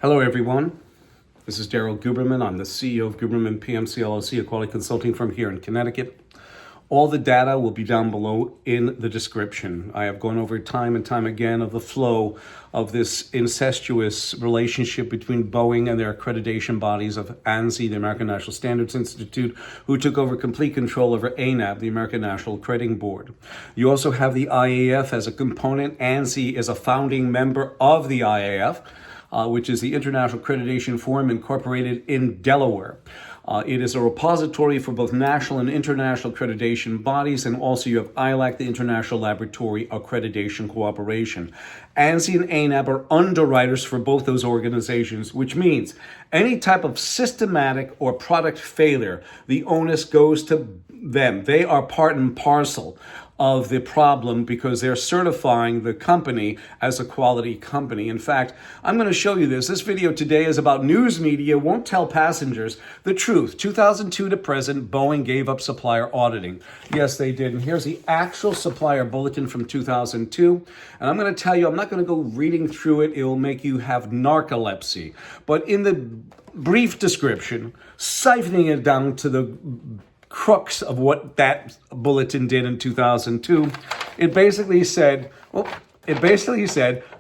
Hello, everyone. This is Daryl Guberman. I'm the CEO of Guberman PMC LLC, a quality consulting firm here in Connecticut. All the data will be down below in the description. I have gone over time and time again of the flow of this incestuous relationship between Boeing and their accreditation bodies of ANSI, the American National Standards Institute, who took over complete control over ANAB, the American National Accrediting Board. You also have the IAF as a component. ANSI is a founding member of the IAF, which is the International Accreditation Forum incorporated in Delaware. It is a repository for both national and international accreditation bodies, and also you have ILAC, the International Laboratory Accreditation Cooperation. ANSI and ANAB are underwriters for both those organizations, which means any type of systematic or product failure, the onus goes to them. They are part and parcel of the problem because they're certifying the company as a quality company. In fact, I'm going to show you this. This video today is about news media won't tell passengers the truth. 2002 to present, Boeing gave up supplier auditing. Yes, they did. And here's the actual supplier bulletin from 2002. And I'm going to tell you, I'm not going to go reading through it. It will make you have narcolepsy. But in the brief description, siphoning it down to the crux of what that bulletin did in 2002, it basically said,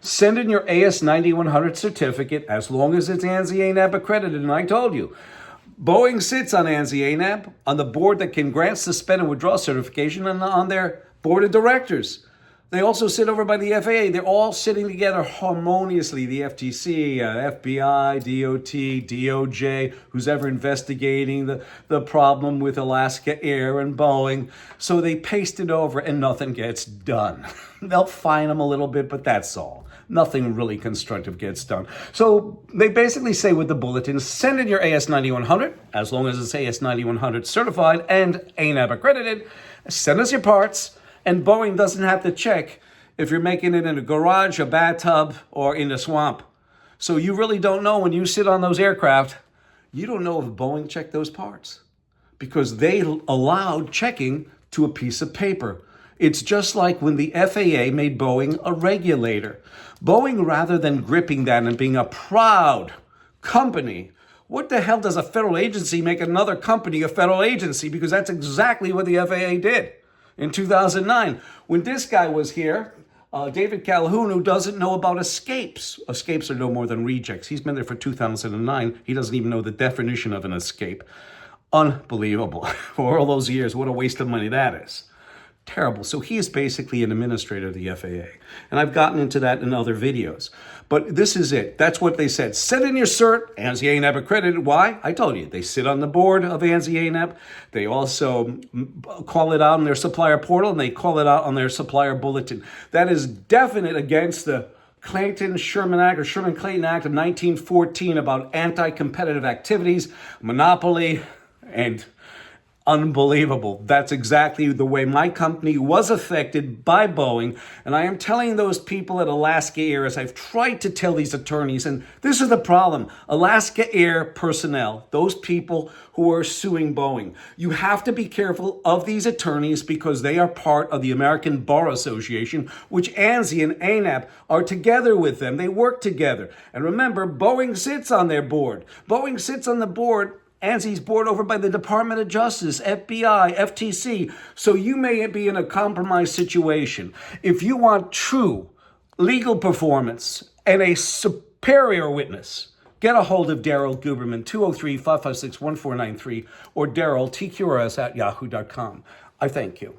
send in your AS9100 certificate as long as it's ANSI ANAB accredited. And I told you, Boeing sits on ANSI ANAB, on the board that can grant, suspend, and withdraw certification, and on their board of directors. They also sit over by the FAA. They're all sitting together harmoniously. The FTC, FBI, DOT, DOJ, who's ever investigating the problem with Alaska Air and Boeing. So they paste it over and nothing gets done. They'll fine them a little bit, but that's all. Nothing really constructive gets done. So they basically say with the bulletin, send in your AS9100, as long as it's AS9100 certified and ANAB accredited. Send us your parts. And Boeing doesn't have to check if you're making it in a garage, a bathtub, or in a swamp. So you really don't know when you sit on those aircraft, you don't know if Boeing checked those parts because they allowed checking to a piece of paper. It's just like when the FAA made Boeing a regulator. Boeing, rather than gripping that and being a proud company, what the hell does a federal agency make another company a federal agency? Because that's exactly what the FAA did. In 2009, when this guy was here, David Calhoun, who doesn't know about escapes. Escapes are no more than rejects. He's been there for 2009. He doesn't even know the definition of an escape. Unbelievable. For all those years, what a waste of money that is. Terrible. So he is basically an administrator of the FAA. And I've gotten into that in other videos. But this is it. That's what they said. Send in your cert. ANSI ANAB accredited. Why? I told you. They sit on the board of ANSI ANAB. They also call it out on their supplier portal, and they call it out on their supplier bulletin. That is definite against the Clayton-Sherman Act or Sherman-Clayton Act of 1914 about anti-competitive activities, monopoly, and unbelievable. That's exactly the way my company was affected by Boeing. And I am telling those people at Alaska Air, as I've tried to tell these attorneys, and this is the problem, Alaska Air personnel, those people who are suing Boeing, you have to be careful of these attorneys because they are part of the American Bar Association, which ANSI and ANAB are together with them. They work together. And remember, Boeing sits on their board. Boeing sits on the board, ANSI's board over by the Department of Justice, FBI, FTC. So you may be in a compromised situation. If you want true legal performance and a superior witness, get a hold of Daryl Guberman, 203-556-1493, or Daryl, TQRS @yahoo.com. I thank you.